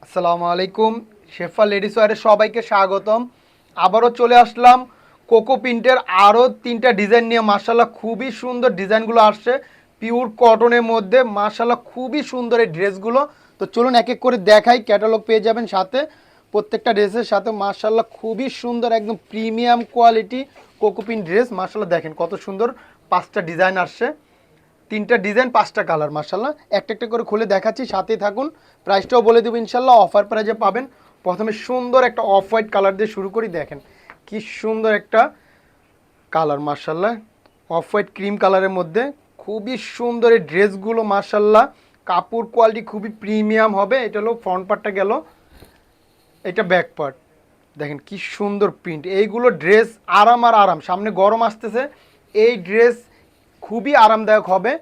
আসসালামু আলাইকুম। শেফা লেডিস ওয়্যারে সবাইকে স্বাগতম। আবারও চলে আসলাম কোকো প্রিন্টের আরও তিনটা ডিজাইন নিয়ে। মার্শাল্লাহ খুবই সুন্দর ডিজাইনগুলো আসছে পিওর কটনের মধ্যে। মার্শাল্লাহ খুবই সুন্দর এই ড্রেসগুলো। তো চলুন এক এক করে দেখাই, ক্যাটালগ পেয়ে যাবেন সাথে। প্রত্যেকটা ড্রেসের সাথে মার্শাল্লাহ খুবই সুন্দর একদম premium quality cocoa print dress. মার্শাল্লাহ দেখেন কত সুন্দর, পাঁচটা ডিজাইন আসছে, তিনটা ডিজাইন পাঁচটা কালার। মার্শাল্লাহ একটা একটা করে খুলে দেখাচ্ছি, সাথেই থাকুন। প্রাইসটাও বলে দেবো ইনশাল্লাহ, অফার প্রাইজে পাবেন। প্রথমে সুন্দর একটা অফ হোয়াইট কালার দিয়ে শুরু করি। দেখেন কি সুন্দর একটা কালার, মার্শাল্লাহ অফ হোয়াইট ক্রিম কালারের মধ্যে। খুবই সুন্দর এই ড্রেসগুলো মার্শাল্লাহ, কাপড় কোয়ালিটি খুবই প্রিমিয়াম হবে। এটা হলো ফ্রন্ট পার্টটা গেল, এটা ব্যাক পার্ট। দেখেন কি সুন্দর প্রিন্ট। এইগুলো ড্রেস আরাম আর আরাম, সামনে গরম আসতেছে, এই ড্রেস খুবই আরামদায়ক হবে,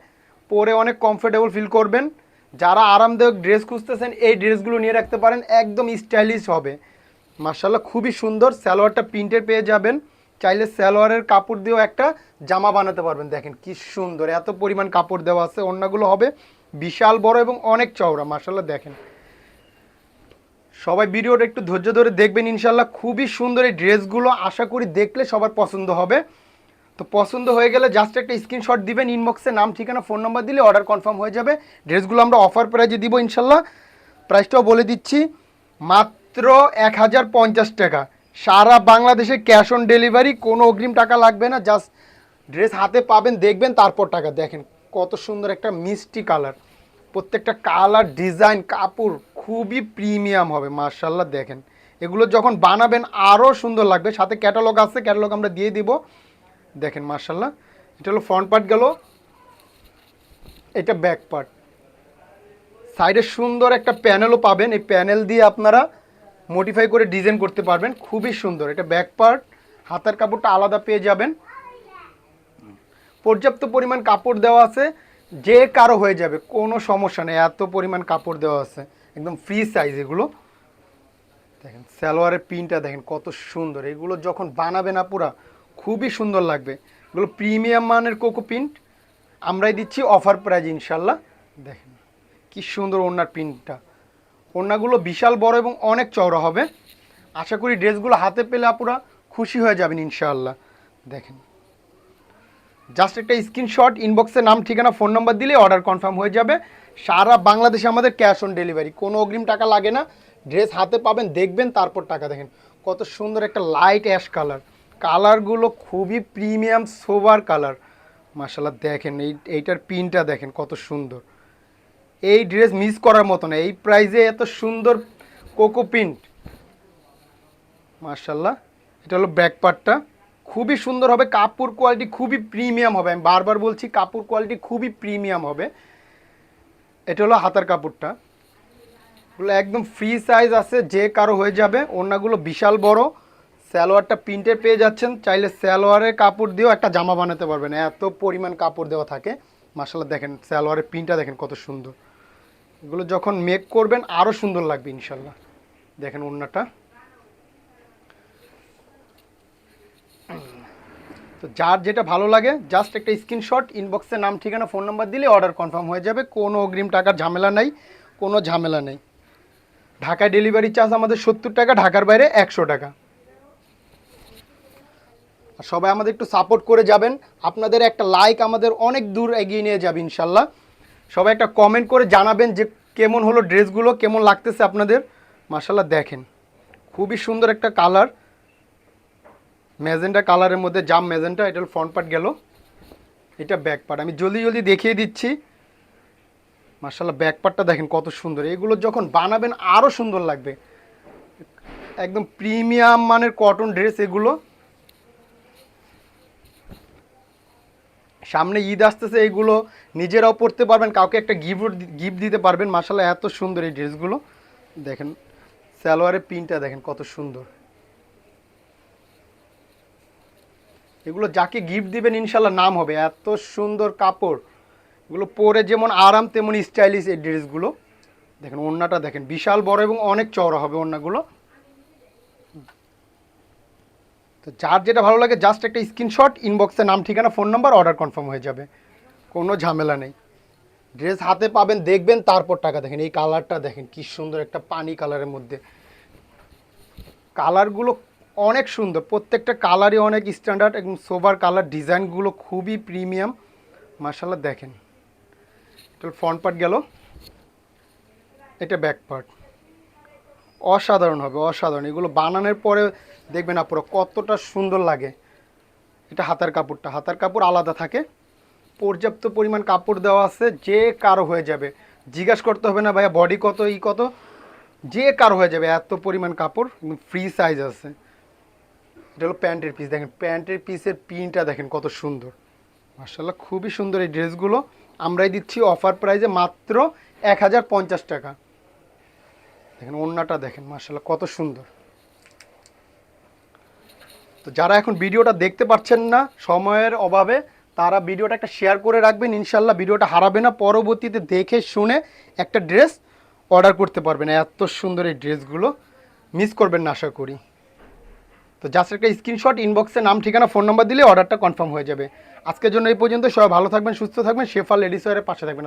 পরে অনেক কমফোর্টেবল ফিল করবেন। যারা আরামদায়ক ড্রেস খুঁজতেছেন এই ড্রেসগুলো নিয়ে রাখতে পারেন, একদম স্টাইলিশ হবে। মার্শাল্লাহ খুবই সুন্দর। সালোয়ারটা প্রিন্টের পেয়ে যাবেন, চাইলে সালোয়ারের কাপড় দিয়েও একটা জামা বানাতে পারবেন। দেখেন কি সুন্দর, এত পরিমাণ কাপড় দেওয়া আছে। ওড়নাগুলো হবে বিশাল বড় এবং অনেক চওড়া। মার্শাল্লাহ দেখেন, সবাই ভিডিওটা একটু ধৈর্য ধরে দেখবেন ইনশাল্লাহ। খুবই সুন্দর এই ড্রেসগুলো, আশা করি দেখলে সবার পছন্দ হবে। তো পছন্দ হয়ে গেলে জাস্ট একটা স্ক্রিনশট দিবেন, ইনবক্সে নাম ঠিকানা ফোন নাম্বার দিলে অর্ডার কনফার্ম হয়ে যাবে। ড্রেসগুলো আমরা অফার প্রাইজে দিব ইনশাল্লাহ। প্রাইসটাও বলে দিচ্ছি, মাত্র 1050 টাকা। সারা বাংলাদেশে ক্যাশ অন ডেলিভারি, কোনো অগ্রিম টাকা লাগবে না। জাস্ট ড্রেস হাতে পাবেন, দেখবেন, তারপর টাকা। দেখেন কত সুন্দর একটা মিষ্টি কালার, প্রত্যেকটা কালার ডিজাইন কাপড় খুবই প্রিমিয়াম হবে। মার্শাল্লাহ দেখেন, এগুলো যখন বানাবেন আরও সুন্দর লাগবে। সাথে ক্যাটালগ আছে, ক্যাটালগ আমরা দিয়ে দিব। দেখেন মার্শাল্লাহ, এটা হলো ফ্রন্ট পার্ট গেল, এটা ব্যাক পার্ট। সাইডে সুন্দর একটা প্যানেলও পাবেন, এই প্যানেল দিয়ে আপনারা মডিফাই করে ডিজাইন করতে পারবেন। খুবই সুন্দর। এটা ব্যাক পার্ট, হাতার কাপড়টা আলাদা পেয়ে যাবেন। পর্যাপ্ত পরিমাণ কাপড় দেওয়া আছে, যে কারো হয়ে যাবে, কোনো সমস্যা নেই। এত পরিমাণ কাপড় দেওয়া আছে, একদম ফ্রি সাইজ এগুলো। দেখেন সালোয়ারের প্রিন্টটা দেখেন কত সুন্দর। এগুলো যখন বানাবে না পুরা খুবই সুন্দর লাগবে। এগুলো প্রিমিয়াম মানের কোকো প্রিন্ট, আমরাই দিচ্ছি অফার প্রাইজ ইনশাল্লাহ। দেখেন কি সুন্দর ওড়নার প্রিন্টটা। ওড়নাগুলো বিশাল বড় এবং অনেক চওড়া হবে। আশা করি ড্রেসগুলো হাতে পেলে আপুরা খুশি হয়ে যাবেন ইনশাআল্লাহ। দেখেন জাস্ট একটা স্ক্রিনশট, ইনবক্সে নাম ঠিকানা ফোন নাম্বার দিলে অর্ডার কনফার্ম হয়ে যাবে। সারা বাংলাদেশে আমাদের ক্যাশ অন ডেলিভারি, কোনো অগ্রিম টাকা লাগে না। ড্রেস হাতে পাবেন, দেখবেন, তারপর টাকা। দেখেন কত সুন্দর একটা লাইট অ্যাশ কালার, কালারগুলো খুবই প্রিমিয়াম সোবার কালার। মার্শাল্লাহ দেখেন এইটার প্রিন্টটা দেখেন কত সুন্দর। এই ড্রেস মিস করার মতো না, এই প্রাইসে এত সুন্দর কোকো প্রিন্ট। মার্শাল্লাহ এটা হলো ব্যাক পার্টটা, খুবই সুন্দর হবে। কাপড় কোয়ালিটি খুবই প্রিমিয়াম হবে, আমি বারবার বলছি কাপড় কোয়ালিটি খুবই প্রিমিয়াম হবে। এটা হলো হাতার কাপড়টা, এগুলো একদম ফ্রি সাইজ আছে, যে কারো হয়ে যাবে। ওড়নাগুলো বিশাল বড়। সালোয়ারটা প্রিন্টের পেয়ে যাচ্ছেন, চাইলে সালোয়ারের কাপড় দিয়েও একটা জামা বানাতে পারবেন, এত পরিমাণ কাপড় দেওয়া থাকে। মার্শাল্লাহ দেখেন সালোয়ারের প্রিন্টটা দেখেন কত সুন্দর। এগুলো যখন মেক করবেন আরও সুন্দর লাগবে ইনশাল্লাহ। দেখেন ওড়নাটা। তো যার যেটা ভালো লাগে জাস্ট একটা স্ক্রিনশট, ইনবক্সে নাম ঠিকানা ফোন নাম্বার দিলে অর্ডার কনফার্ম হয়ে যাবে। কোনো অগ্রিম টাকার ঝামেলা নাই, কোনো ঝামেলা নেই। ঢাকায় ডেলিভারি চার্জ আমাদের 70 টাকা, ঢাকার বাইরে 100 টাকা। আর সবাই আমাদের একটু সাপোর্ট করে যাবেন, আপনাদের একটা লাইক আমাদের অনেক দূর এগিয়ে নিয়ে যাবে ইনশাল্লাহ। সবাই একটা কমেন্ট করে জানাবেন যে কেমন হলো ড্রেসগুলো, কেমন লাগতেছে আপনাদের। মার্শাল্লাহ দেখেন খুবই সুন্দর একটা কালার, ম্যাজেন্টা কালারের মধ্যে, জাম ম্যাজেন্টা। এটা হলো ফ্রন্ট পার্ট গেল, এটা ব্যাক পার্ট। আমি জলদি জলদি দেখিয়ে দিচ্ছি। মার্শাল্লাহ ব্যাক পার্টটা দেখেন কত সুন্দর। এগুলো যখন বানাবেন আরও সুন্দর লাগবে, একদম প্রিমিয়াম মানের কটন ড্রেস এগুলো। সামনে ঈদ আসতেছে, এইগুলো নিজেরাও পরতে পারবেন, কাউকে একটা গিফট দিতে পারবেন। মার্শাল্লাহ এত সুন্দর এই ড্রেসগুলো। দেখেন সালোয়ারের প্রিন্টটা দেখেন কত সুন্দর। এগুলো যাকে গিফট দিবেন ইনশাল্লাহ নাম হবে, এত সুন্দর কাপড়। এগুলো পরে যেমন আরাম তেমন স্টাইলিশ এই ড্রেসগুলো। দেখেন ওড়নাটা দেখেন বিশাল বড় এবং অনেক চওড়া হবে ওড়নাগুলো। তো যার যেটা ভালো লাগে জাস্ট একটা স্ক্রিনশট, ইনবক্সে নাম ঠিকানা ফোন নাম্বার, অর্ডার কনফার্ম হয়ে যাবে, কোনো ঝামেলা নেই। ড্রেস হাতে পাবেন, দেখবেন, তারপর টাকা। দেখেন এই কালারটা দেখেন কি সুন্দর, একটা পানি কালারের মধ্যে। কালারগুলো অনেক সুন্দর, প্রত্যেকটা কালারই অনেক স্ট্যান্ডার্ড, এবং সোভার কালার, ডিজাইনগুলো খুবই প্রিমিয়াম মাশাআল্লাহ। দেখেন এটা ফ্রন্ট পার্ট গেল, এটা ব্যাক পার্ট। অসাধারণ হবে, অসাধারণ। এগুলো বানানোর পরে দেখবেন আপনারা কতটা সুন্দর লাগে। এটা হাতার কাপড়টা, হাতার কাপড় আলাদা থাকে, পর্যাপ্ত পরিমাণ কাপড় দেওয়া আছে, যে কারো হয়ে যাবে, জিজ্ঞাসা করতে হবে না ভাইয়া বডি কত ই কত, যে কারো হয়ে যাবে, এত পরিমাণ কাপড়, ফ্রি সাইজ আছে। এটা হলো প্যান্টের পিস, দেখেন প্যান্টের পিসের প্রিন্টটা দেখেন কত সুন্দর মাশাআল্লাহ, খুবই সুন্দর। এই ড্রেসগুলো আমরাই দিচ্ছি অফার প্রাইসে মাত্র 1050 টাকা। দেখেন ওড়নাটা দেখেন মাশাআল্লাহ কত সুন্দর। তো যারা এখন ভিডিওটা দেখতে পাচ্ছেন না সময়ের অভাবে, তারা ভিডিওটা একটা শেয়ার করে রাখবেন, ইনশাল্লাহ ভিডিওটা হারাবে না, পরবর্তীতে দেখে শুনে একটা ড্রেস অর্ডার করতে পারবেন। এত সুন্দর এই ড্রেসগুলো মিস করবেন না আশা করি। তো জাস্ট একটা স্ক্রিনশট, ইনবক্সে নাম, ঠিকানা, ফোন নাম্বার দিলে অর্ডারটা কনফার্ম হয়ে যাবে। আজকের জন্য এই পর্যন্ত। সবাই ভালো থাকবেন, সুস্থ থাকবেন, শেফা লেডিস ওয়্যারের পাশে থাকবেন।